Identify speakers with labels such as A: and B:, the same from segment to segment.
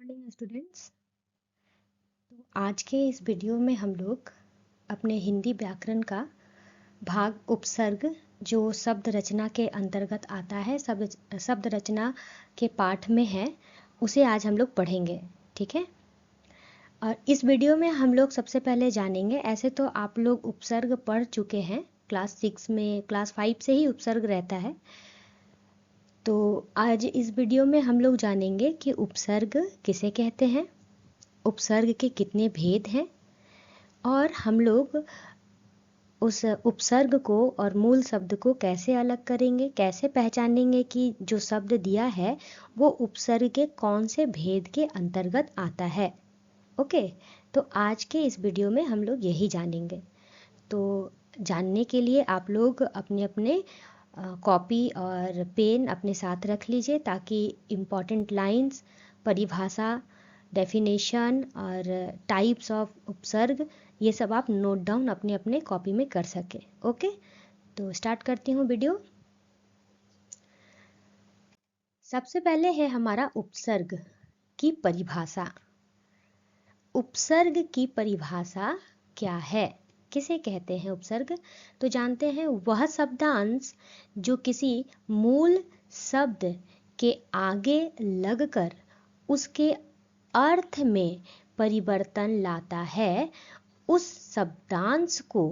A: Morning students. तो आज के इस वीडियो में हम लोग अपने हिंदी व्याकरण का भाग उपसर्ग जो शब्द रचना के अंतर्गत आता है, शब्द रचना के पाठ में है, उसे आज हम लोग पढ़ेंगे। ठीक है। और इस वीडियो में हम लोग सबसे पहले जानेंगे, ऐसे तो आप लोग उपसर्ग पढ़ चुके हैं क्लास 6 में, क्लास 5 से ही उपसर्ग रहता है। तो आज इस वीडियो में हम लोग जानेंगे कि उपसर्ग किसे कहते हैं, उपसर्ग के कितने भेद हैं, और हम लोग उस उपसर्ग को और मूल शब्द को कैसे अलग करेंगे, कैसे पहचानेंगे कि जो शब्द दिया है वो उपसर्ग के कौन से भेद के अंतर्गत आता है। ओके, तो आज के इस वीडियो में हम लोग यही जानेंगे। तो जानने के लिए आप लोग अपने अपने कॉपी और पेन अपने साथ रख लीजिए, ताकि इम्पॉर्टेंट लाइंस, परिभाषा, डेफिनेशन और टाइप्स ऑफ उपसर्ग, ये सब आप नोट डाउन अपने अपने कॉपी में कर सके। ओके, तो स्टार्ट करती हूँ वीडियो। सबसे पहले है हमारा उपसर्ग की परिभाषा। उपसर्ग की परिभाषा क्या है, किसे कहते हैं उपसर्ग? तो जानते हैं, वह शब्दांश जो किसी मूल शब्द के आगे लगकर उसके अर्थ में परिवर्तन लाता है, उस शब्दांश को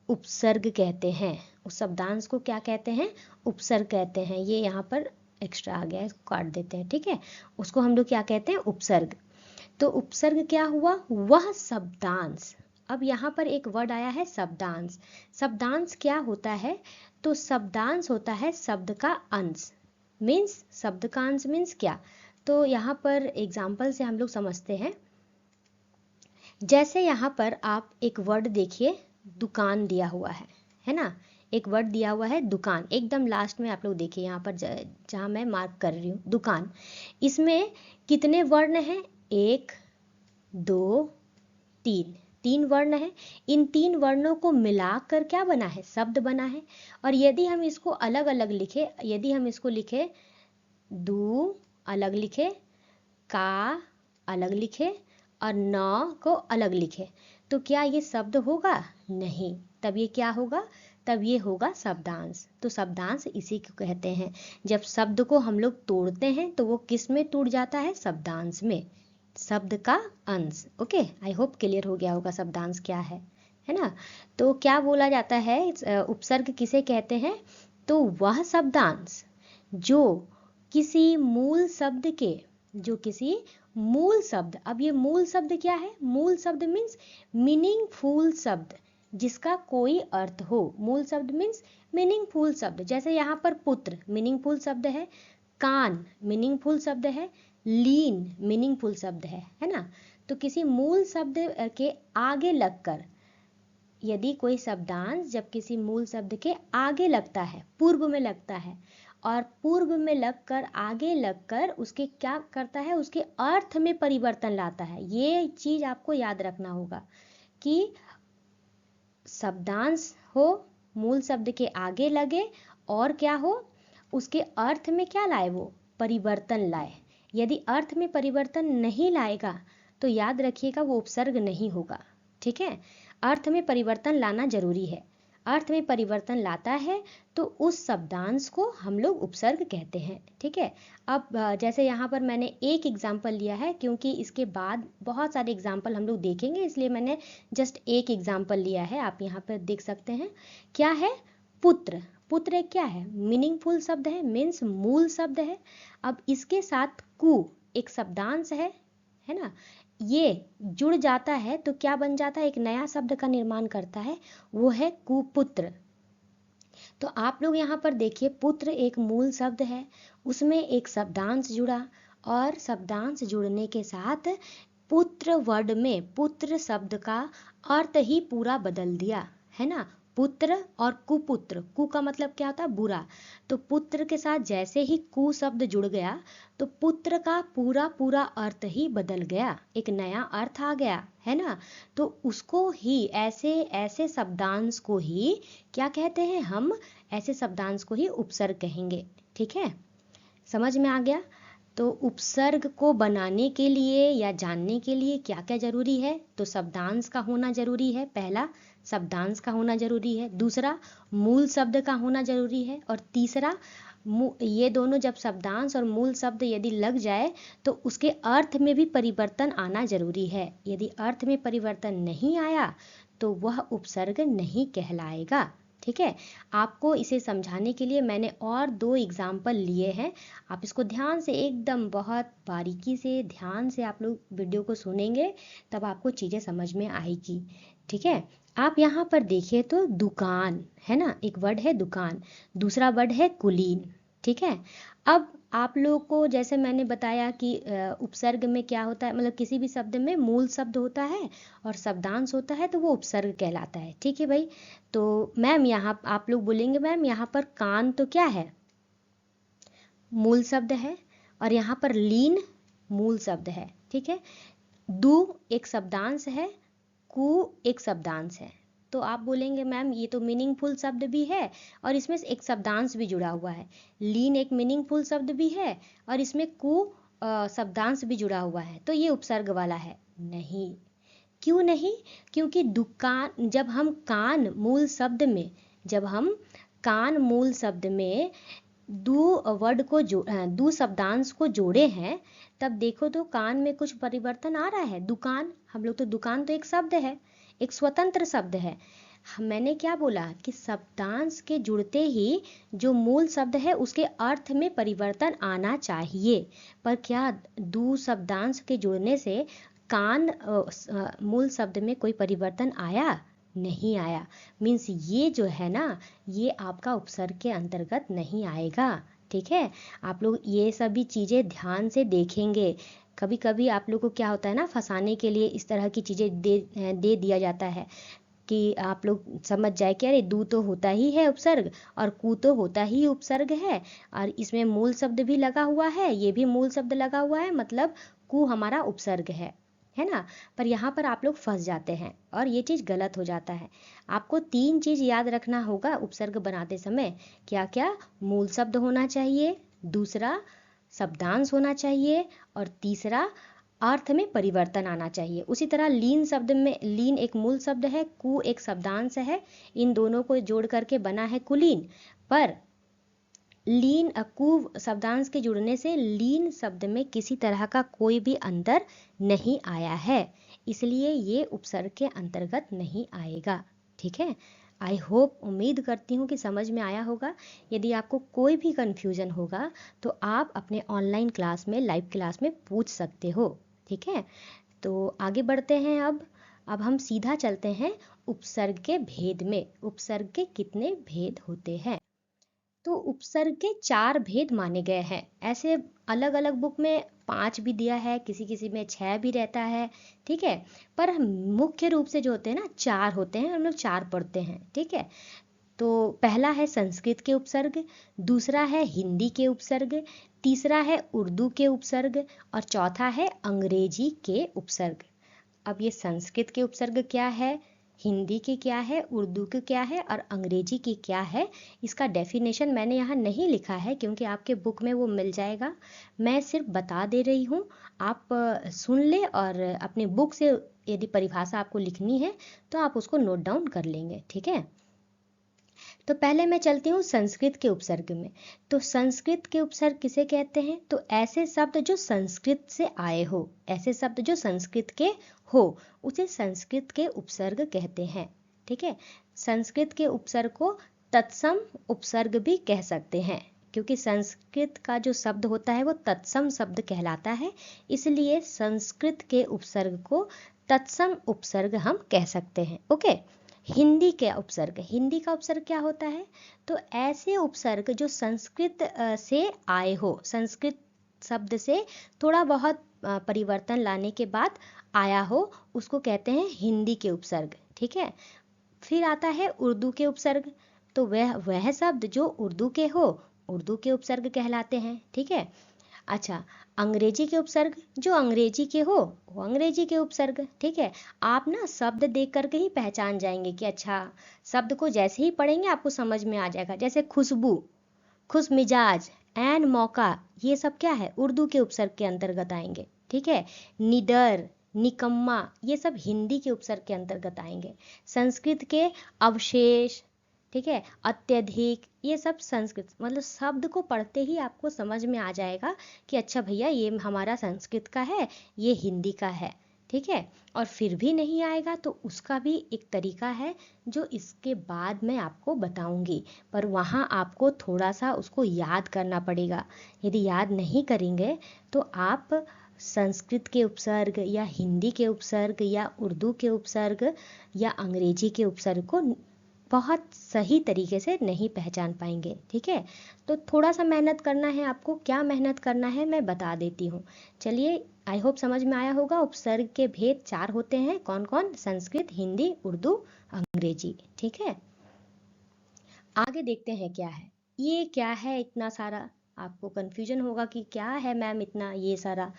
A: उपसर्ग कहते हैं। उस शब्दांश को क्या कहते हैं? उपसर्ग कहते हैं। ये यहाँ पर एक्स्ट्रा आ गया है, इसको काट देते हैं। ठीक है, उसको हम लोग क्या कहते हैं? उपसर्ग। तो उपसर्ग क्या हुआ? वह शब्दांश। अब यहाँ पर एक वर्ड आया है शब्दांश। शब्दांश क्या होता है? तो शब्दांश होता है शब्द का अंश। मीन्स शब्द का अंश मीन्स क्या? तो यहाँ पर एग्जाम्पल से हम लोग समझते हैं। जैसे यहाँ पर आप एक वर्ड देखिए, दुकान दिया हुआ है ना? एक वर्ड दिया हुआ है दुकान, एकदम लास्ट में आप लोग देखिए, यहाँ पर जहाँ मैं मार्क कर रही हूँ दुकान, इसमें कितने वर्ण हैं? 1 2 3, 3 वर्ण है। इन 3 वर्णों को मिलाकर क्या बना है? शब्द बना है। और यदि हम इसको अलग अलग लिखे, यदि हम इसको लिखे दू अलग लिखे, का अलग लिखे और न को अलग लिखे, तो क्या ये शब्द होगा? नहीं। तब ये क्या होगा? तब ये होगा शब्दांश। तो शब्दांश इसी को कहते हैं। जब शब्द को हम लोग तोड़ते हैं तो वो किस में टूट जाता है? शब्दांश में, शब्द का अंश। ओके, आई होप क्लियर हो गया होगा शब्दांश क्या है ना? तो क्या बोला जाता है, उपसर्ग किसे कहते हैं? तो वह शब्दांश जो किसी मूल शब्द के, जो किसी मूल शब्द, अब ये मूल शब्द क्या है? मूल शब्द मीन्स मीनिंगफुल शब्द, जिसका कोई अर्थ हो। मूल शब्द मीन्स मीनिंगफुल शब्द। जैसे यहाँ पर पुत्र मीनिंगफुल शब्द है, कान मीनिंगफुल शब्द है, लीन मीनिंगफुल शब्द है ना? तो किसी मूल शब्द के आगे लगकर, यदि कोई शब्दांश जब किसी मूल शब्द के आगे लगता है, पूर्व में लगता है, और पूर्व में लगकर, आगे लगकर उसके क्या करता है? उसके अर्थ में परिवर्तन लाता है। ये चीज आपको याद रखना होगा कि शब्दांश हो, मूल शब्द के आगे लगे, और क्या हो? उसके अर्थ में क्या लाए? वो परिवर्तन लाए। यदि अर्थ में परिवर्तन नहीं लाएगा तो याद रखिएगा वो उपसर्ग नहीं होगा। ठीक है, अर्थ में परिवर्तन लाना जरूरी है। अर्थ में परिवर्तन लाता है तो उस शब्दांश को हम लोग उपसर्ग कहते हैं। ठीक है। अब जैसे यहाँ पर मैंने एक एग्जाम्पल लिया है, क्योंकि इसके बाद बहुत सारे एग्जाम्पल हम लोग देखेंगे, इसलिए मैंने जस्ट एक एग्जाम्पल लिया है। आप यहाँ पर देख सकते हैं क्या है? पुत्र। पुत्र एक क्या है? मीनिंगफुल शब्द है, मीन्स मूल शब्द है। अब इसके साथ कु एक शब्दांश है ना? ये जुड़ जाता है तो क्या बन जाता है? एक नया शब्द का निर्माण करता है, वो है कुपुत्र। तो आप लोग यहाँ पर देखिए, पुत्र एक मूल शब्द है, उसमें एक शब्दांश जुड़ा, और शब्दांश जुड़ने के साथ पुत्र वर्ड में पुत्र शब्द का अर्थ ही पूरा बदल दिया, है ना? पुत्र और कुपुत्र, कु का मतलब क्या होता है? बुरा। तो पुत्र के साथ जैसे ही कु शब्द जुड़ गया तो पुत्र का पूरा पूरा अर्थ ही बदल गया, एक नया अर्थ आ गया, है ना? तो उसको ही, ऐसे ऐसे शब्दांश को ही क्या कहते हैं? हम ऐसे शब्दांश को ही उपसर्ग कहेंगे। ठीक है, समझ में आ गया? तो उपसर्ग को बनाने के लिए या जानने के लिए क्या क्या जरूरी है? तो शब्दांश का होना जरूरी है। पहला, शब्दांश का होना जरूरी है। दूसरा, मूल शब्द का होना जरूरी है। और तीसरा, ये दोनों जब शब्दांश और मूल शब्द यदि लग जाए तो उसके अर्थ में भी परिवर्तन आना जरूरी है। यदि अर्थ में परिवर्तन नहीं आया तो वह उपसर्ग नहीं कहलाएगा। ठीक है, आपको इसे समझाने के लिए मैंने और 2 एग्जाम्पल लिए हैं। आप इसको ध्यान से, एकदम बहुत बारीकी से ध्यान से आप लोग वीडियो को सुनेंगे, तब आपको चीज़ें समझ में आएगी। ठीक है, आप यहाँ पर देखिए तो दुकान है ना, एक वर्ड है दुकान, दूसरा वर्ड है कुलीन। ठीक है, अब आप लोगों को जैसे मैंने बताया कि उपसर्ग में क्या होता है, मतलब किसी भी शब्द में मूल शब्द होता है और शब्दांश होता है तो वो उपसर्ग कहलाता है। ठीक है भाई, तो मैम यहाँ आप लोग बोलेंगे मैम यहाँ पर कान तो क्या है? मूल शब्द है। और यहाँ पर लीन मूल शब्द है। ठीक है, दू एक शब्दांश है, कु एक शब्दांश है। तो आप बोलेंगे मैम ये तो मीनिंगफुल शब्द भी है और इसमें एक शब्दांश भी जुड़ा हुआ है। लीन एक मीनिंगफुल शब्द भी है और इसमें कु शब्दांश भी जुड़ा हुआ है, तो ये उपसर्ग वाला है? नहीं। क्यों नहीं? क्योंकि दुकान, जब हम कान मूल शब्द में, जब हम कान मूल शब्द में दू शब्दांश को जोड़े हैं, तब देखो तो कान में कुछ परिवर्तन आ रहा है। दुकान, हम लोग तो दुकान तो एक शब्द है, एक स्वतंत्र शब्द है। मैंने क्या बोला कि शब्दांश के जुड़ते ही जो मूल शब्द है उसके अर्थ में परिवर्तन आना चाहिए। पर क्या दू शब्दांश के जुड़ने से कान मूल शब्द में कोई परिवर्तन आया? नहीं आया। मीन्स ये जो है ना, ये आपका उपसर्ग के अंतर्गत नहीं आएगा। ठीक है, आप लोग ये सभी चीज़ें ध्यान से देखेंगे। कभी कभी आप लोग को क्या होता है ना, फंसाने के लिए इस तरह की चीज़ें दे दिया जाता है कि आप लोग समझ जाए कि अरे दू तो होता ही है उपसर्ग और कु तो होता ही उपसर्ग है और इसमें मूल शब्द भी लगा हुआ है, ये भी मूल शब्द लगा हुआ है, मतलब कु हमारा उपसर्ग है ना। पर यहाँ पर आप लोग फंस जाते हैं और ये चीज़ गलत हो जाता है। आपको 3 चीज़ याद रखना होगा उपसर्ग बनाते समय। क्या क्या? मूल शब्द होना चाहिए, दूसरा शब्दांश होना चाहिए और तीसरा अर्थ में परिवर्तन आना चाहिए। उसी तरह लीन शब्द में, लीन एक मूल शब्द है, कु एक शब्दांश है, इन दोनों को जोड़ करके बना है कुलीन। पर लीन कु शब्दांश के जुड़ने से लीन शब्द में किसी तरह का कोई भी अंतर नहीं आया है, इसलिए ये उपसर्ग के अंतर्गत नहीं आएगा। ठीक है, आई होप, उम्मीद करती हूँ कि समझ में आया होगा। यदि आपको कोई भी कन्फ्यूजन होगा तो आप अपने ऑनलाइन क्लास में, लाइव क्लास में पूछ सकते हो। ठीक है, तो आगे बढ़ते हैं। अब हम सीधा चलते हैं उपसर्ग के भेद में। उपसर्ग के कितने भेद होते हैं? तो उपसर्ग के 4 भेद माने गए हैं। ऐसे अलग अलग बुक में 5 भी दिया है, किसी किसी में 6 भी रहता है। ठीक है, पर मुख्य रूप से जो होते हैं ना, 4 होते हैं, हम लोग 4 पढ़ते हैं। ठीक है, तो पहला है संस्कृत के उपसर्ग, दूसरा है हिंदी के उपसर्ग, तीसरा है उर्दू के उपसर्ग और चौथा है अंग्रेजी के उपसर्ग। अब ये संस्कृत के उपसर्ग क्या है, हिंदी के क्या है, उर्दू के क्या है और अंग्रेजी की क्या है, इसका डेफिनेशन मैंने यहाँ नहीं लिखा है क्योंकि आपके बुक में वो मिल जाएगा। मैं सिर्फ बता दे रही हूँ, आप सुन ले और अपने बुक से यदि परिभाषा आपको लिखनी है तो आप उसको नोट डाउन कर लेंगे। ठीक है, तो पहले मैं चलती हूँ संस्कृत के उपसर्ग में। तो संस्कृत के उपसर्ग किसे कहते हैं? तो ऐसे शब्द जो संस्कृत से आए हो, ऐसे शब्द जो संस्कृत के हो, उसे संस्कृत के उपसर्ग कहते हैं। ठीक है, संस्कृत के उपसर्ग को तत्सम उपसर्ग भी कह सकते हैं क्योंकि संस्कृत का जो शब्द होता है वो तत्सम शब्द कहलाता है, इसलिए संस्कृत के उपसर्ग को तत्सम उपसर्ग हम कह सकते हैं। ओके, हिंदी का उपसर्ग, हिंदी का उपसर्ग क्या होता है? तो ऐसे उपसर्ग जो संस्कृत से आए हो, संस्कृत शब्द से थोड़ा बहुत परिवर्तन लाने के बाद आया हो, उसको कहते हैं हिंदी के उपसर्ग। ठीक है, फिर आता है उर्दू के उपसर्ग। तो वह शब्द जो उर्दू के हो, उर्दू के उपसर्ग कहलाते हैं। ठीक है, अच्छा, अंग्रेजी के उपसर्ग जो अंग्रेजी के हो, वो अंग्रेजी के उपसर्ग। ठीक है, आप ना शब्द देख करके ही पहचान जाएंगे कि अच्छा, शब्द को जैसे ही पढ़ेंगे आपको समझ में आ जाएगा। जैसे खुशबू, खुश मिजाज, एन मौका, ये सब क्या है, उर्दू के उपसर्ग के अंतर्गत आएंगे, ठीक है। निडर, निकम्मा, ये सब हिंदी के उपसर्ग के अंतर्गत आएंगे। संस्कृत के अवशेष, ठीक है, अत्यधिक, ये सब संस्कृत, मतलब शब्द को पढ़ते ही आपको समझ में आ जाएगा कि अच्छा भैया ये हमारा संस्कृत का है, ये हिंदी का है, ठीक है। और फिर भी नहीं आएगा तो उसका भी एक तरीका है जो इसके बाद मैं आपको बताऊंगी, पर वहाँ आपको थोड़ा सा उसको याद करना पड़ेगा। यदि याद नहीं करेंगे तो आप संस्कृत के उपसर्ग या हिंदी के उपसर्ग या उर्दू के उपसर्ग या अंग्रेजी के उपसर्ग को बहुत सही तरीके से नहीं पहचान पाएंगे, ठीक है। तो थोड़ा सा मेहनत करना है आपको, क्या मेहनत करना है मैं बता देती हूँ। चलिए, आई होप समझ में आया होगा। उपसर्ग के भेद 4 होते हैं, कौन कौन, संस्कृत, हिंदी, उर्दू, अंग्रेजी, ठीक है। आगे देखते हैं क्या है, ये क्या है इतना सारा, आपको कंफ्यूजन होगा कि क्या है मैम इतना ये सारा।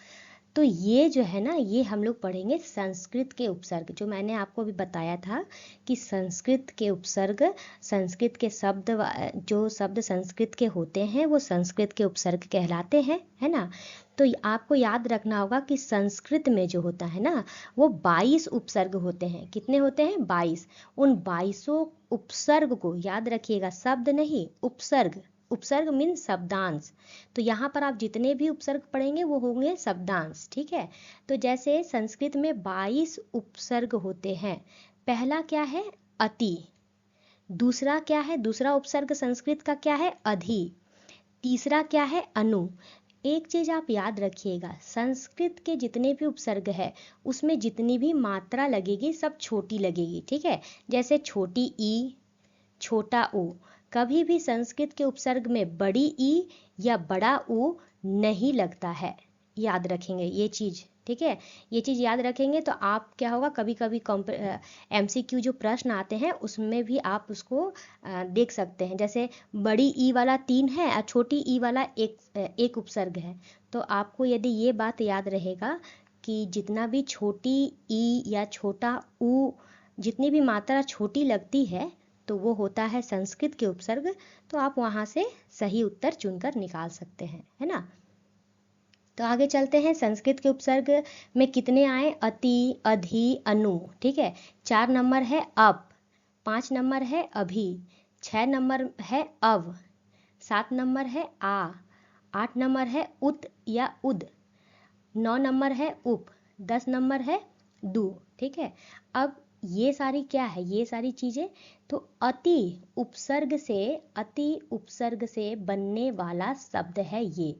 A: तो ये जो है ना, ये हम लोग पढ़ेंगे संस्कृत के उपसर्ग, जो मैंने आपको अभी बताया था कि संस्कृत के उपसर्ग, संस्कृत के शब्द, जो शब्द संस्कृत के होते हैं वो संस्कृत के उपसर्ग कहलाते हैं, है ना। तो आपको याद रखना होगा कि संस्कृत में जो होता है ना, वो 22 उपसर्ग होते हैं। कितने होते हैं? 22। उन 22 उपसर्ग को याद रखिएगा, शब्द नहीं, उपसर्ग। उपसर्ग मीन शब्दांश। तो यहाँ पर आप जितने भी उपसर्ग पढ़ेंगे वो होंगे शब्दांश, ठीक है। तो जैसे संस्कृत में 22 उपसर्ग होते हैं। पहला क्या है? अति। दूसरा क्या है? दूसरा उपसर्ग संस्कृत का क्या है? अधि। तीसरा क्या है? अनु। एक चीज आप याद रखिएगा, संस्कृत के जितने भी उपसर्ग है उसमें जितनी भी मात्रा लगेगी सब छोटी लगेगी, ठीक है। जैसे छोटी ई, छोटा ऊ। कभी भी संस्कृत के उपसर्ग में बड़ी ई या बड़ा ऊ नहीं लगता है, याद रखेंगे ये चीज, ठीक है। ये चीज याद रखेंगे तो आप क्या होगा, कभी कभी MCQ जो प्रश्न आते हैं उसमें भी आप उसको देख सकते हैं। जैसे बड़ी ई वाला 3 है और छोटी ई वाला एक उपसर्ग है, तो आपको यदि ये बात याद रहेगा कि जितना भी छोटी ई या छोटा ऊ, जितनी भी मात्रा छोटी लगती है तो वो होता है संस्कृत के उपसर्ग। तो आप वहां से सही उत्तर चुनकर निकाल सकते हैं, है ना। तो आगे चलते हैं, संस्कृत के उपसर्ग में कितने आए? अति, अधि, अनु, ठीक है। 4 नंबर है अप, 5 नंबर है अभि, 6 नंबर है अव, 7 नंबर है आ, 8 नंबर है उत या उद, 9 नंबर है उप, 10 नंबर है दु, ठीक है। अब ये सारी क्या है, ये सारी चीजें, तो अति उपसर्ग से बनने वाला शब्द है ये।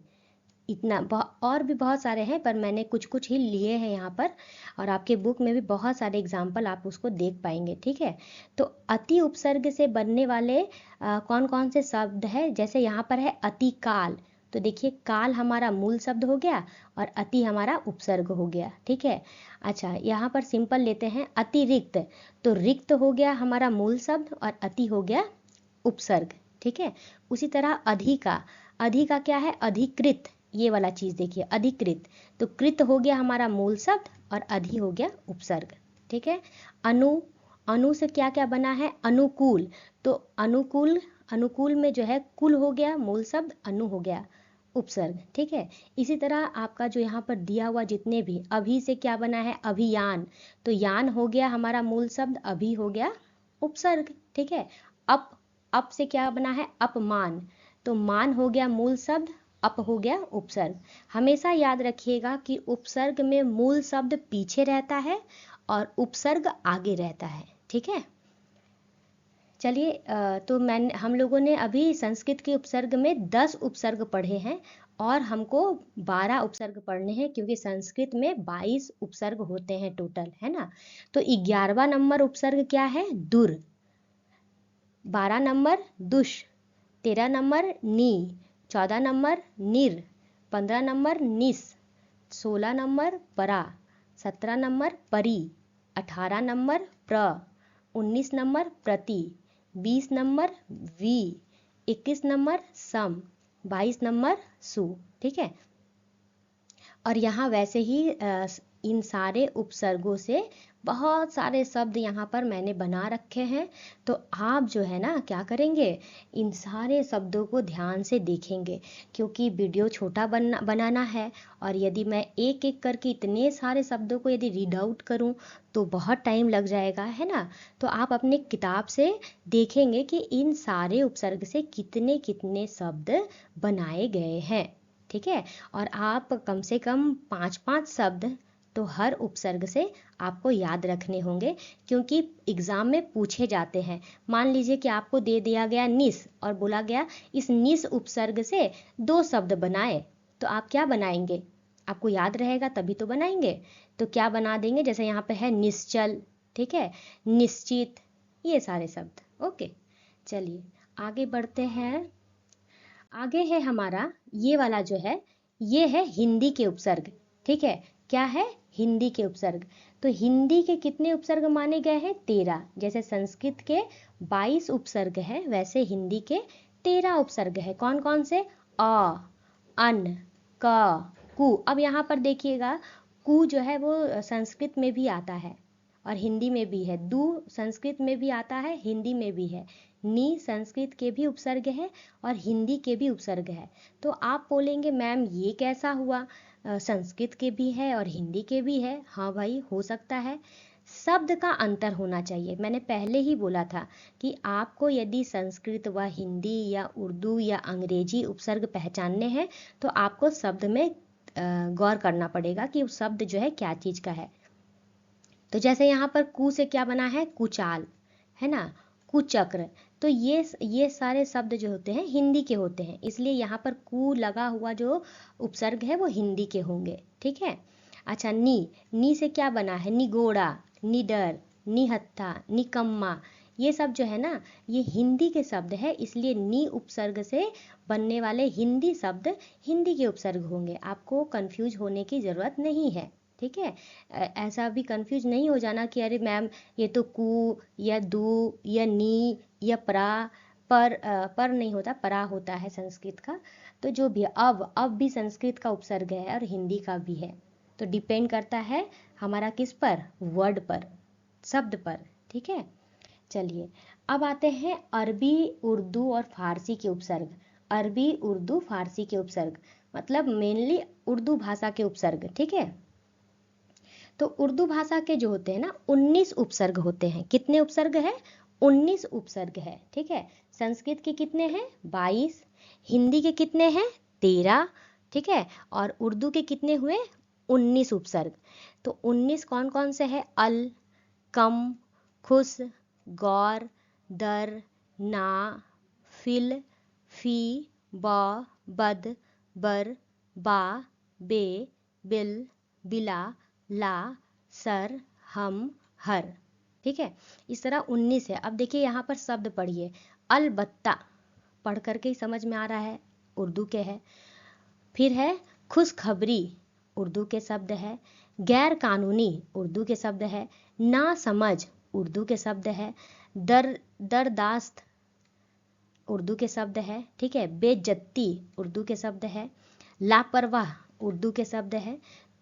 A: इतना और भी बहुत सारे हैं पर मैंने कुछ कुछ ही लिए हैं यहाँ पर, और आपके बुक में भी बहुत सारे एग्जाम्पल आप उसको देख पाएंगे, ठीक है। तो अति उपसर्ग से बनने वाले कौन कौन से शब्द है? जैसे यहाँ पर है अतिकाल, तो देखिए काल हमारा मूल शब्द हो गया और अति हमारा उपसर्ग हो गया, ठीक है। अच्छा, यहाँ पर सिंपल लेते हैं अतिरिक्त, तो रिक्त हो गया हमारा मूल शब्द और अति हो गया उपसर्ग, ठीक है। उसी तरह अधि का क्या है? अधिकृत, ये वाला चीज देखिए, अधिकृत, तो कृत हो गया हमारा मूल शब्द और अधि हो गया उपसर्ग, ठीक है। अनु से क्या क्या बना है? अनुकूल, तो अनुकूल में जो है कुल हो गया मूल शब्द, अनु हो गया उपसर्ग, ठीक है। इसी तरह आपका जो यहाँ पर दिया हुआ जितने भी, अभी से क्या बना है? अभियान, तो यान हो गया हमारा मूल शब्द, अभी हो गया उपसर्ग, ठीक है। अप से क्या बना है? अपमान, तो मान हो गया मूल शब्द, अप हो गया उपसर्ग। हमेशा याद रखिएगा कि उपसर्ग में मूल शब्द पीछे रहता है और उपसर्ग आगे रहता है, ठीक है। चलिए, तो हम लोगों ने अभी संस्कृत के उपसर्ग में 10 उपसर्ग पढ़े हैं और हमको 12 उपसर्ग पढ़ने हैं, क्योंकि संस्कृत में 22 उपसर्ग होते हैं टोटल, है ना। तो 11वां नंबर उपसर्ग क्या है? दुर, 12 नंबर दुष, 13 नंबर नी, 14 नंबर निर, 15 नंबर निस, 16 नंबर परा, 17 नंबर परी, 18 नंबर प्र, 19 नंबर प्रति, 20 नंबर वी, 21 नंबर सम, 22 नंबर सु, ठीक है। और यहाँ वैसे ही इन सारे उपसर्गों से बहुत सारे शब्द यहाँ पर मैंने बना रखे हैं। तो आप जो है ना क्या करेंगे, इन सारे शब्दों को ध्यान से देखेंगे, क्योंकि वीडियो छोटा बनाना है। और यदि मैं एक एक करके इतने सारे शब्दों को यदि रीड आउट करूँ तो बहुत टाइम लग जाएगा, है ना। तो आप अपने किताब से देखेंगे कि इन सारे उपसर्ग से कितने कितने शब्द बनाए गए हैं, ठीक है। और आप कम से कम 5-5 शब्द तो हर उपसर्ग से आपको याद रखने होंगे, क्योंकि एग्जाम में पूछे जाते हैं। मान लीजिए कि आपको दे दिया गया निस और बोला गया इस निस उपसर्ग से 2 शब्द बनाए, तो आप क्या बनाएंगे, आपको याद रहेगा तभी तो बनाएंगे। तो क्या बना देंगे, जैसे यहाँ पे है निश्चल, ठीक है, निश्चित, ये सारे शब्द। ओके, चलिए आगे बढ़ते हैं। आगे है हमारा ये वाला जो है, ये है हिंदी के उपसर्ग, ठीक है। क्या है, हिंदी के उपसर्ग। तो हिंदी के कितने उपसर्ग माने गए हैं, 13। जैसे संस्कृत के 22 उपसर्ग है, वैसे हिंदी के 13 उपसर्ग है। कौन कौन से, अ, अन, क, कु। अब यहाँ पर देखिएगा, कु जो है वो संस्कृत में भी आता है और हिंदी में भी है। दू संस्कृत में भी आता है, हिंदी में भी है। नी संस्कृत के भी उपसर्ग है और हिंदी के भी उपसर्ग है। तो आप बोलेंगे मैम ये कैसा हुआ, संस्कृत के भी है और हिंदी के भी है। हाँ भाई, हो सकता है, शब्द का अंतर होना चाहिए। मैंने पहले ही बोला था कि आपको यदि संस्कृत व हिंदी या उर्दू या अंग्रेजी उपसर्ग पहचानने हैं तो आपको शब्द में गौर करना पड़ेगा कि उस शब्द जो है क्या चीज़ का है। तो जैसे यहाँ पर कु से क्या बना है, कुचाल, है ना, कुचक्र। तो ये सारे शब्द जो होते हैं हिंदी के होते हैं, इसलिए यहाँ पर कु लगा हुआ जो उपसर्ग है वो हिंदी के होंगे, ठीक है। अच्छा, नी से क्या बना है, निगोड़ा, निडर, निहत्था, निकम्मा। ये सब जो है ना ये हिंदी के शब्द है, इसलिए नी उपसर्ग से बनने वाले हिंदी शब्द हिंदी के उपसर्ग होंगे। आपको कंफ्यूज होने की ज़रूरत नहीं है, ठीक है। ऐसा भी कंफ्यूज नहीं हो जाना कि अरे मैम ये तो कु या दू या नी या परा, पर नहीं होता, परा होता है संस्कृत का। तो जो भी अब भी संस्कृत का उपसर्ग है और हिंदी का भी है। तो डिपेंड करता है हमारा किस पर, वर्ड पर, शब्द पर, ठीक है। चलिए अब आते हैं अरबी, उर्दू और फारसी के उपसर्ग। अरबी, उर्दू, फारसी के उपसर्ग मतलब मेनली उर्दू भाषा के उपसर्ग, ठीक है। तो उर्दू भाषा के जो होते हैं ना 19 उपसर्ग होते हैं। कितने उपसर्ग है, 19 उपसर्ग है, ठीक है। संस्कृत के कितने हैं, 22। हिंदी के कितने हैं, 13, ठीक है। और उर्दू के कितने हुए, 19 उपसर्ग। तो 19 कौन कौन से है, अल, कम, खुश, गौर, दर, ना, फिल, फी, ब, बद, बर, बा, बे, बिल, बिला, ला, सर, हम, हर, ठीक है। इस तरह 19 है। अब देखिए यहाँ पर शब्द पढ़िए, अलबत्ता, पढ़ करके ही समझ में आ रहा है, उर्दू के है। फिर है खुशखबरी, उर्दू के शब्द है। गैर कानूनी, उर्दू के शब्द है। ना समझ, उर्दू के शब्द है। दरदाश्त, उर्दू के शब्द है, ठीक है। बेइज्जती, उर्दू के शब्द है। लापरवाह, उर्दू के शब्द है।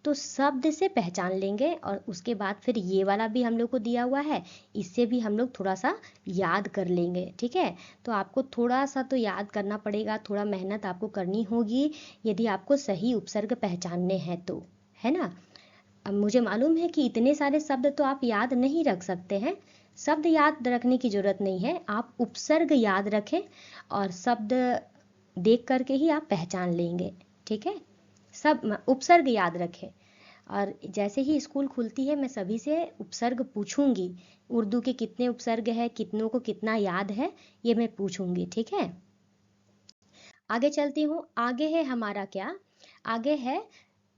A: तो शब्द से पहचान लेंगे और उसके बाद फिर ये वाला भी हम लोग को दिया हुआ है, इससे भी हम लोग थोड़ा सा याद कर लेंगे, ठीक है। तो आपको थोड़ा सा तो याद करना पड़ेगा, थोड़ा मेहनत आपको करनी होगी यदि आपको सही उपसर्ग पहचानने हैं तो, है ना। अब मुझे मालूम है कि इतने सारे शब्द तो आप याद नहीं रख सकते हैं। शब्द याद रखने की ज़रूरत नहीं है, आप उपसर्ग याद रखें और शब्द देख करके ही आप पहचान लेंगे, ठीक है। सब उपसर्ग याद रखें। और जैसे ही स्कूल खुलती है मैं सभी से उपसर्ग पूछूंगी, उर्दू के कितने उपसर्ग है, कितनों को कितना याद है, ये मैं पूछूंगी, ठीक है। आगे चलती हूँ। आगे है हमारा क्या, आगे है,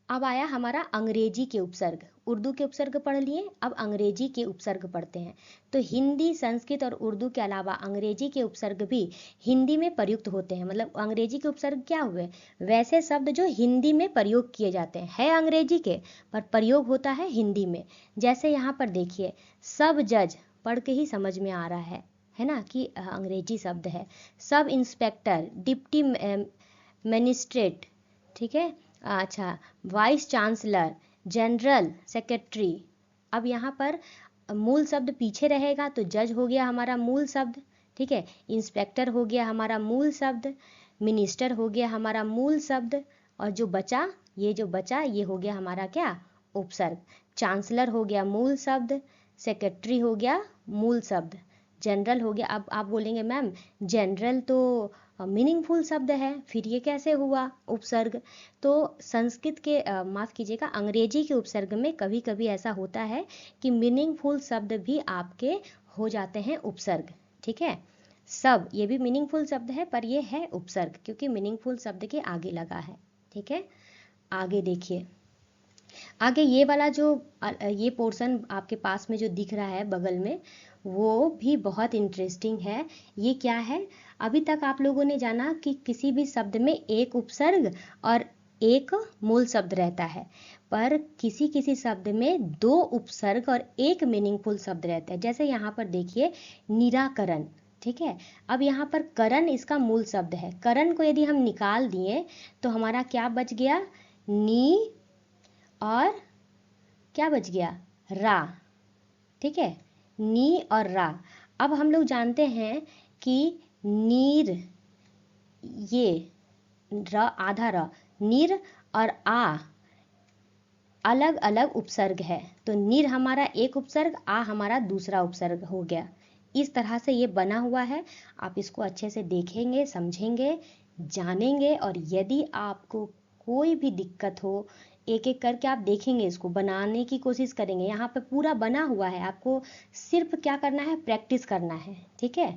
A: अब आया हमारा अंग्रेजी के उपसर्ग। उर्दू के उपसर्ग पढ़ लिए, अब अंग्रेजी के उपसर्ग पढ़ते हैं। तो हिंदी, संस्कृत और उर्दू के अलावा अंग्रेजी के उपसर्ग भी हिंदी में प्रयुक्त होते हैं। मतलब अंग्रेजी के उपसर्ग क्या हुए, वैसे शब्द जो हिंदी में प्रयोग किए जाते हैं, है अंग्रेजी के पर प्रयोग होता है हिंदी में। जैसे यहाँ पर देखिए, सब जज, पढ़ के ही समझ में आ रहा है ना कि अंग्रेजी शब्द है। सब इंस्पेक्टर, डिप्टी मैजिस्ट्रेट, ठीक है। अच्छा, वाइस चांसलर, जनरल सेक्रेटरी। अब यहाँ पर मूल शब्द पीछे रहेगा तो जज हो गया हमारा मूल शब्द, ठीक है। इंस्पेक्टर हो गया हमारा मूल शब्द, मिनिस्टर हो गया हमारा मूल शब्द, और जो बचा, ये जो बचा ये हो गया हमारा क्या, उपसर्ग। चांसलर हो गया मूल शब्द, सेक्रेटरी हो गया मूल शब्द, जनरल हो गया। अब आप बोलेंगे मैम जनरल तो मीनिंगफुल शब्द है, फिर ये कैसे हुआ उपसर्ग? तो संस्कृत के माफ़ कीजिएगा, अंग्रेजी के उपसर्ग में कभी कभी ऐसा होता है कि मीनिंगफुल शब्द भी आपके हो जाते हैं उपसर्ग, ठीक है। सब ये भी मीनिंगफुल शब्द है पर ये है उपसर्ग क्योंकि मीनिंगफुल शब्द के आगे लगा है, ठीक है। आगे देखिए, आगे ये वाला जो ये पोर्शन आपके पास में जो दिख रहा है बगल में, वो भी बहुत इंटरेस्टिंग है। ये क्या है? अभी तक आप लोगों ने जाना कि किसी भी शब्द में एक उपसर्ग और एक मूल शब्द रहता है, पर किसी किसी शब्द में दो उपसर्ग और एक मीनिंगफुल शब्द रहता है। जैसे यहाँ पर देखिए निराकरण, ठीक है। अब यहाँ पर करण इसका मूल शब्द है, करण को यदि हम निकाल दिए तो हमारा क्या बच गया, नी और क्या बच गया, रा, ठीक है। नी और रा। अब हम लोग जानते हैं कि नीर, ये र आधा र, नीर और आ अलग अलग उपसर्ग है, तो नीर हमारा एक उपसर्ग, आ हमारा दूसरा उपसर्ग हो गया। इस तरह से ये बना हुआ है, आप इसको अच्छे से देखेंगे, समझेंगे, जानेंगे, और यदि आपको कोई भी दिक्कत हो, एक एक करके आप देखेंगे, इसको बनाने की कोशिश करेंगे। यहाँ पे पूरा बना हुआ है, आपको सिर्फ क्या करना है, प्रैक्टिस करना है, ठीक है।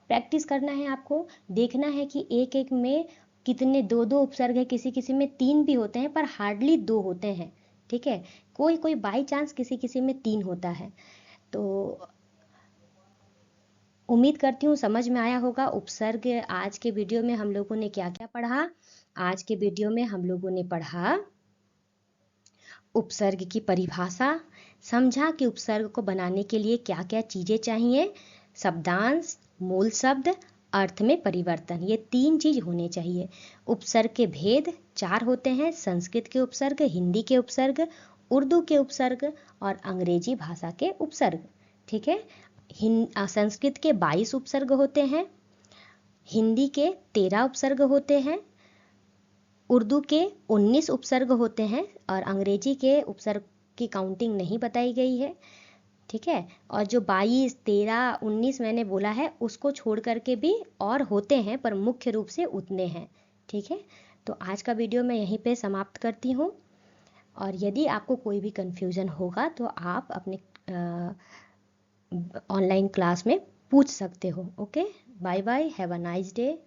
A: प्रैक्टिस करना है, आपको देखना है कि एक एक में कितने, दो दो उपसर्ग है, किसी किसी में तीन भी होते हैं पर हार्डली दो होते हैं, ठीक है। कोई कोई बाई चांस किसी किसी में तीन होता है। तो उम्मीद करती हूँ समझ में आया होगा उपसर्ग। आज के वीडियो में हम लोगों ने क्या क्या पढ़ा? आज के वीडियो में हम लोगों ने पढ़ा उपसर्ग की परिभाषा, समझा कि उपसर्ग को बनाने के लिए क्या क्या चीज़ें चाहिए, शब्दांश, मूल शब्द, अर्थ में परिवर्तन, ये तीन चीज होने चाहिए। उपसर्ग के भेद चार होते हैं, संस्कृत के उपसर्ग, हिंदी के उपसर्ग, उर्दू के उपसर्ग और अंग्रेजी भाषा के उपसर्ग, ठीक है। संस्कृत के 22 उपसर्ग होते हैं, हिंदी के 13 उपसर्ग होते हैं, उर्दू के 19 उपसर्ग होते हैं और अंग्रेजी के उपसर्ग की काउंटिंग नहीं बताई गई है, ठीक है। और जो 22, 13, 19 मैंने बोला है उसको छोड़ करके भी और होते हैं पर मुख्य रूप से उतने हैं, ठीक है। तो आज का वीडियो मैं यहीं पे समाप्त करती हूँ, और यदि आपको कोई भी कन्फ्यूज़न होगा तो आप अपने ऑनलाइन क्लास में पूछ सकते हो। Okay, bye bye, have a nice day.